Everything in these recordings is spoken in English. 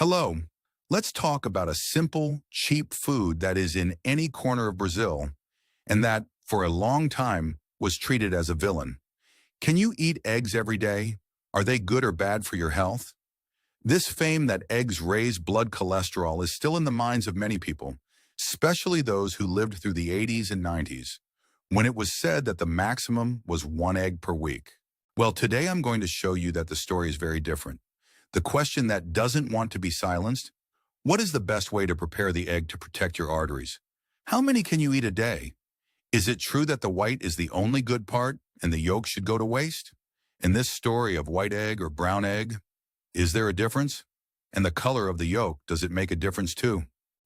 Hello. Let's talk about a simple, cheap food that is in any corner of Brazil and that, for a long time, was treated as a villain. Can you eat eggs every day? Are they good or bad for your health? This fame that eggs raise blood cholesterol is still in the minds of many people, especially those who lived through the 80s and 90s, when it was said that the maximum was one egg per week. Well, today I'm going to show you that the story is very different. The question that doesn't want to be silenced: what is the best way to prepare the egg to protect your arteries? How many can you eat a day? Is it true that the white is the only good part and the yolk should go to waste? In this story of white egg or brown egg, is there a difference? And the color of the yolk, does it make a difference too?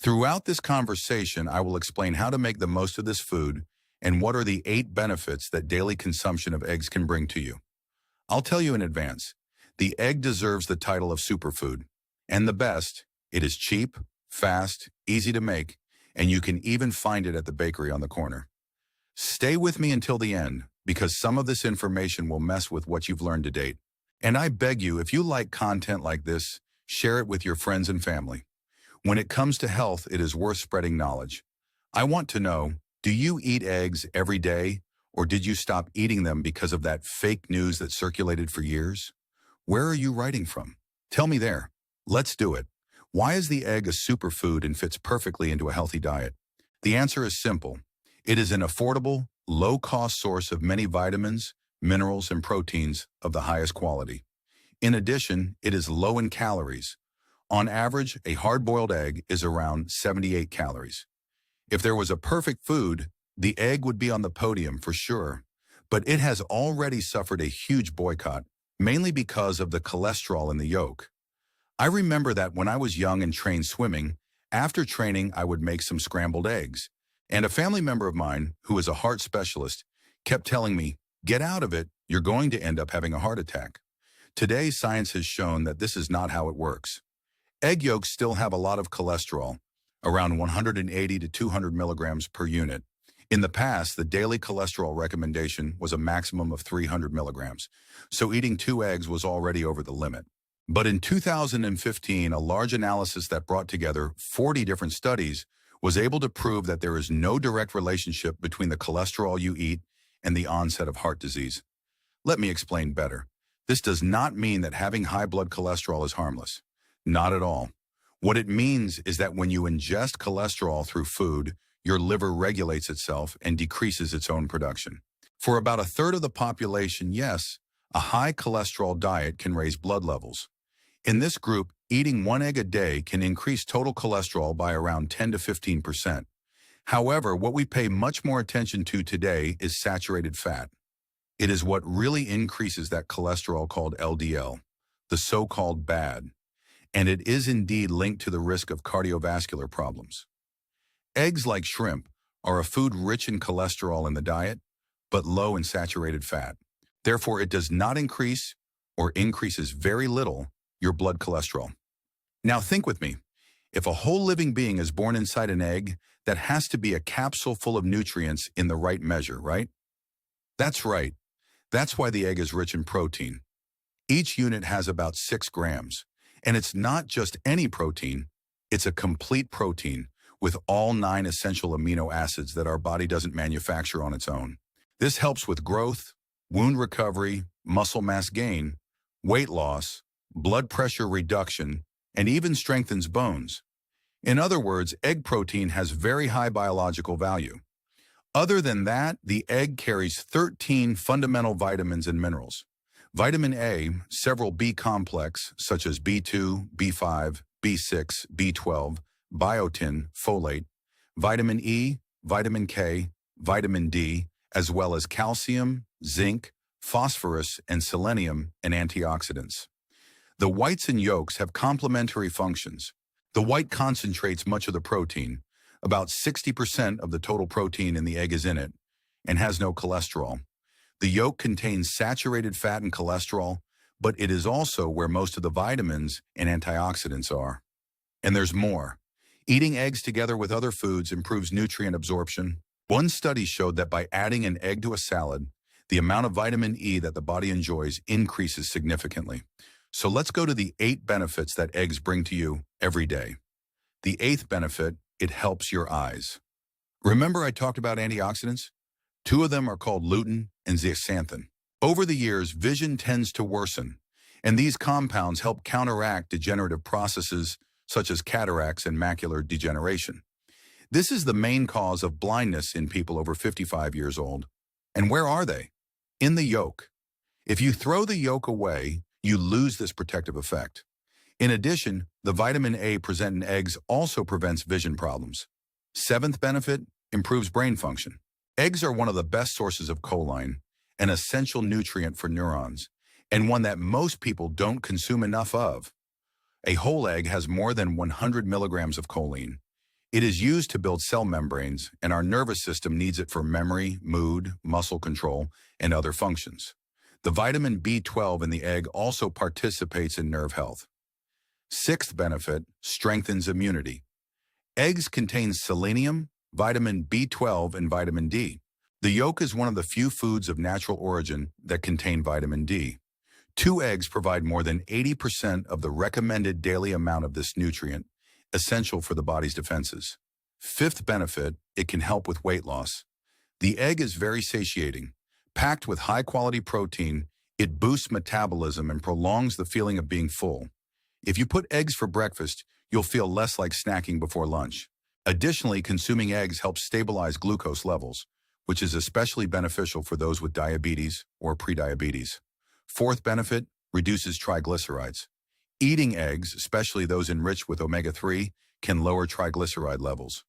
Throughout this conversation, I will explain how to make the most of this food and what are the 8 benefits that daily consumption of eggs can bring to you. I'll tell you in advance, the egg deserves the title of superfood. And the best, it is cheap, fast, easy to make, and you can even find it at the bakery on the corner. Stay with me until the end, because some of this information will mess with what you've learned to date. And I beg you, if you like content like this, share it with your friends and family. When it comes to health, it is worth spreading knowledge. I want to know, do you eat eggs every day, or did you stop eating them because of that fake news that circulated for years? Where are you writing from? Tell me there. Let's do it. Why is the egg a superfood and fits perfectly into a healthy diet? The answer is simple. It is an affordable, low-cost source of many vitamins, minerals, and proteins of the highest quality. In addition, it is low in calories. On average, a hard-boiled egg is around 78 calories. If there was a perfect food, the egg would be on the podium for sure. But it has already suffered a huge boycott, mainly because of the cholesterol in the yolk. I remember that when I was young and trained swimming, after training I would make some scrambled eggs. And a family member of mine, who is a heart specialist, kept telling me, "Get out of it, you're going to end up having a heart attack." Today, science has shown that this is not how it works. Egg yolks still have a lot of cholesterol, around 180 to 200 milligrams per unit. In the past, the daily cholesterol recommendation was a maximum of 300 milligrams, so eating 2 eggs was already over the limit. But in 2015, a large analysis that brought together 40 different studies was able to prove that there is no direct relationship between the cholesterol you eat and the onset of heart disease. Let me explain better. This does not mean that having high blood cholesterol is harmless. Not at all. What it means is that when you ingest cholesterol through food, your liver regulates itself and decreases its own production. For about a third of the population, yes, a high cholesterol diet can raise blood levels. In this group, eating 1 egg a day can increase total cholesterol by around 10 to 15%. However, what we pay much more attention to today is saturated fat. It is what really increases that cholesterol called LDL, the so-called bad. And it is indeed linked to the risk of cardiovascular problems. Eggs, like shrimp, are a food rich in cholesterol in the diet, but low in saturated fat. Therefore, it does not increase, or increases very little, your blood cholesterol. Now think with me. If a whole living being is born inside an egg, that has to be a capsule full of nutrients in the right measure, right? That's right. That's why the egg is rich in protein. Each unit has about 6 grams. And it's not just any protein, it's a complete protein with all 9 essential amino acids that our body doesn't manufacture on its own. This helps with growth, wound recovery, muscle mass gain, weight loss, blood pressure reduction, and even strengthens bones. In other words, egg protein has very high biological value. Other than that, the egg carries 13 fundamental vitamins and minerals. Vitamin A, several B complex such as B2, B5, B6, B12, biotin, folate, vitamin E, vitamin K, vitamin D, as well as calcium, zinc, phosphorus, and selenium, and antioxidants. The whites and yolks have complementary functions. The white concentrates much of the protein. About 60% of the total protein in the egg is in it, and has no cholesterol. The yolk contains saturated fat and cholesterol, but it is also where most of the vitamins and antioxidants are. And there's more. Eating eggs together with other foods improves nutrient absorption. One study showed that by adding an egg to a salad, the amount of vitamin E that the body enjoys increases significantly. So let's go to the 8 benefits that eggs bring to you every day. The 8th benefit, it helps your eyes. Remember I talked about antioxidants? 2 of them are called lutein and zeaxanthin. Over the years, vision tends to worsen, and these compounds help counteract degenerative processes such as cataracts and macular degeneration. This is the main cause of blindness in people over 55 years old. And where are they? In the yolk. If you throw the yolk away, you lose this protective effect. In addition, the vitamin A present in eggs also prevents vision problems. 7th benefit, improves brain function. Eggs are one of the best sources of choline, an essential nutrient for neurons, and one that most people don't consume enough of. A whole egg has more than 100 milligrams of choline. It is used to build cell membranes, and our nervous system needs it for memory, mood, muscle control, and other functions. The vitamin B12 in the egg also participates in nerve health. 6th benefit, strengthens immunity. Eggs contain selenium, vitamin B12, and vitamin D. The yolk is one of the few foods of natural origin that contain vitamin D. 2 eggs provide more than 80% of the recommended daily amount of this nutrient, essential for the body's defenses. 5th benefit, it can help with weight loss. The egg is very satiating. Packed with high-quality protein, it boosts metabolism and prolongs the feeling of being full. If you put eggs for breakfast, you'll feel less like snacking before lunch. Additionally, consuming eggs helps stabilize glucose levels, which is especially beneficial for those with diabetes or prediabetes. 4th benefit, reduces triglycerides. Eating eggs, especially those enriched with omega-3, can lower triglyceride levels.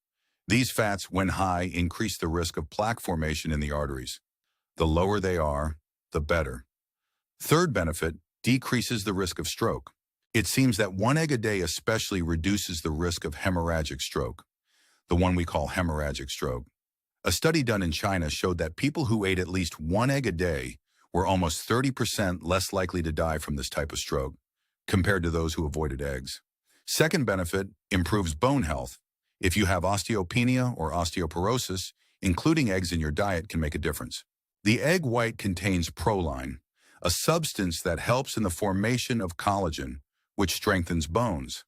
These fats, when high, increase the risk of plaque formation in the arteries. The lower they are, the better. 3rd benefit, decreases the risk of stroke. It seems that 1 egg a day especially reduces the risk of hemorrhagic stroke, the one we call hemorrhagic stroke. A study done in China showed that people who ate at least 1 egg a day were almost 30% less likely to die from this type of stroke, compared to those who avoided eggs. 2nd benefit, improves bone health. If you have osteopenia or osteoporosis, including eggs in your diet can make a difference. The egg white contains proline, a substance that helps in the formation of collagen, which strengthens bones.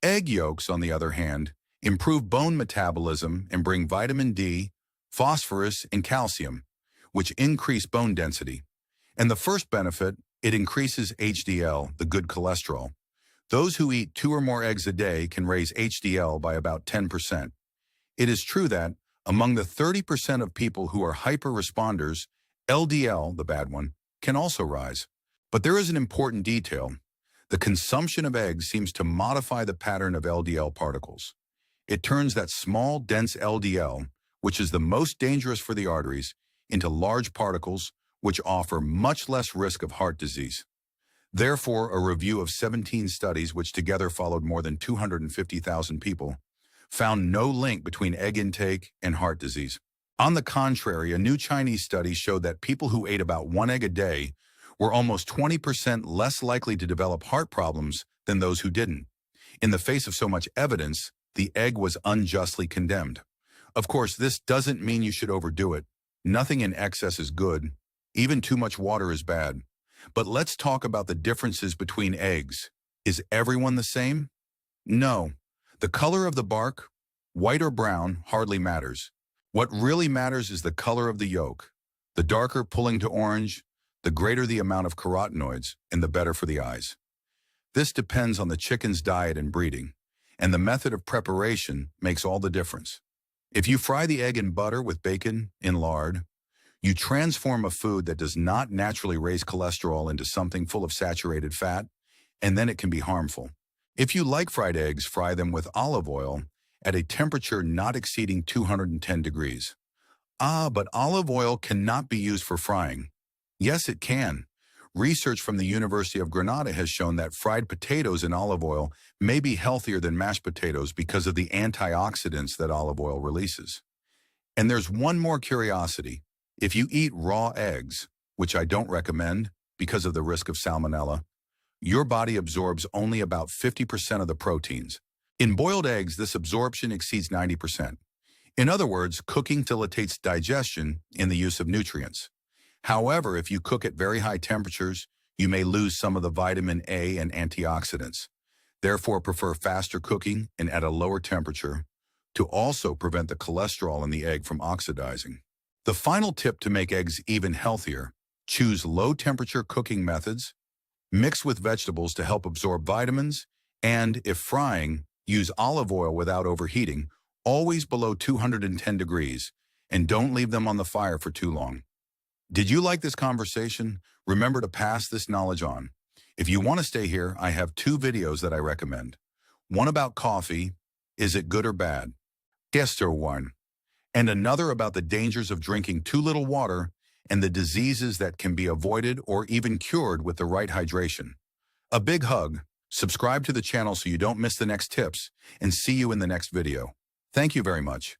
Egg yolks, on the other hand, improve bone metabolism and bring vitamin D, phosphorus, and calcium, which increase bone density. And the first benefit, it increases HDL, the good cholesterol. Those who eat 2 or more eggs a day can raise HDL by about 10%. It is true that, among the 30% of people who are hyper-responders, LDL, the bad one, can also rise. But there is an important detail. The consumption of eggs seems to modify the pattern of LDL particles. It turns that small, dense LDL, which is the most dangerous for the arteries, into large particles, which offer much less risk of heart disease. Therefore, a review of 17 studies, which together followed more than 250,000 people, found no link between egg intake and heart disease. On the contrary, a new Chinese study showed that people who ate about 1 egg a day were almost 20% less likely to develop heart problems than those who didn't. In the face of so much evidence, the egg was unjustly condemned. Of course, this doesn't mean you should overdo it. Nothing in excess is good. Even too much water is bad. But let's talk about the differences between eggs. Is everyone the same? No. The color of the bark, white or brown, hardly matters. What really matters is the color of the yolk. The darker pulling to orange, the greater the amount of carotenoids, and the better for the eyes. This depends on the chicken's diet and breeding, and the method of preparation makes all the difference. If you fry the egg in butter with bacon, in lard, you transform a food that does not naturally raise cholesterol into something full of saturated fat, and then it can be harmful. If you like fried eggs, fry them with olive oil at a temperature not exceeding 210 degrees. But olive oil cannot be used for frying. Yes, it can. Research from the University of Granada has shown that fried potatoes in olive oil may be healthier than mashed potatoes because of the antioxidants that olive oil releases. And there's one more curiosity. If you eat raw eggs, which I don't recommend because of the risk of salmonella, your body absorbs only about 50% of the proteins. In boiled eggs, this absorption exceeds 90%. In other words, cooking facilitates digestion in the use of nutrients. However, if you cook at very high temperatures, you may lose some of the vitamin A and antioxidants. Therefore, prefer faster cooking and at a lower temperature to also prevent the cholesterol in the egg from oxidizing. The final tip to make eggs even healthier: choose low-temperature cooking methods, mix with vegetables to help absorb vitamins, and, if frying, use olive oil without overheating, always below 210 degrees, and don't leave them on the fire for too long. Did you like this conversation? Remember to pass this knowledge on. If you want to stay here, I have 2 videos that I recommend. One about coffee, is it good or bad? Tester one. And another about the dangers of drinking too little water and the diseases that can be avoided or even cured with the right hydration. A big hug, subscribe to the channel so you don't miss the next tips, and see you in the next video. Thank you very much.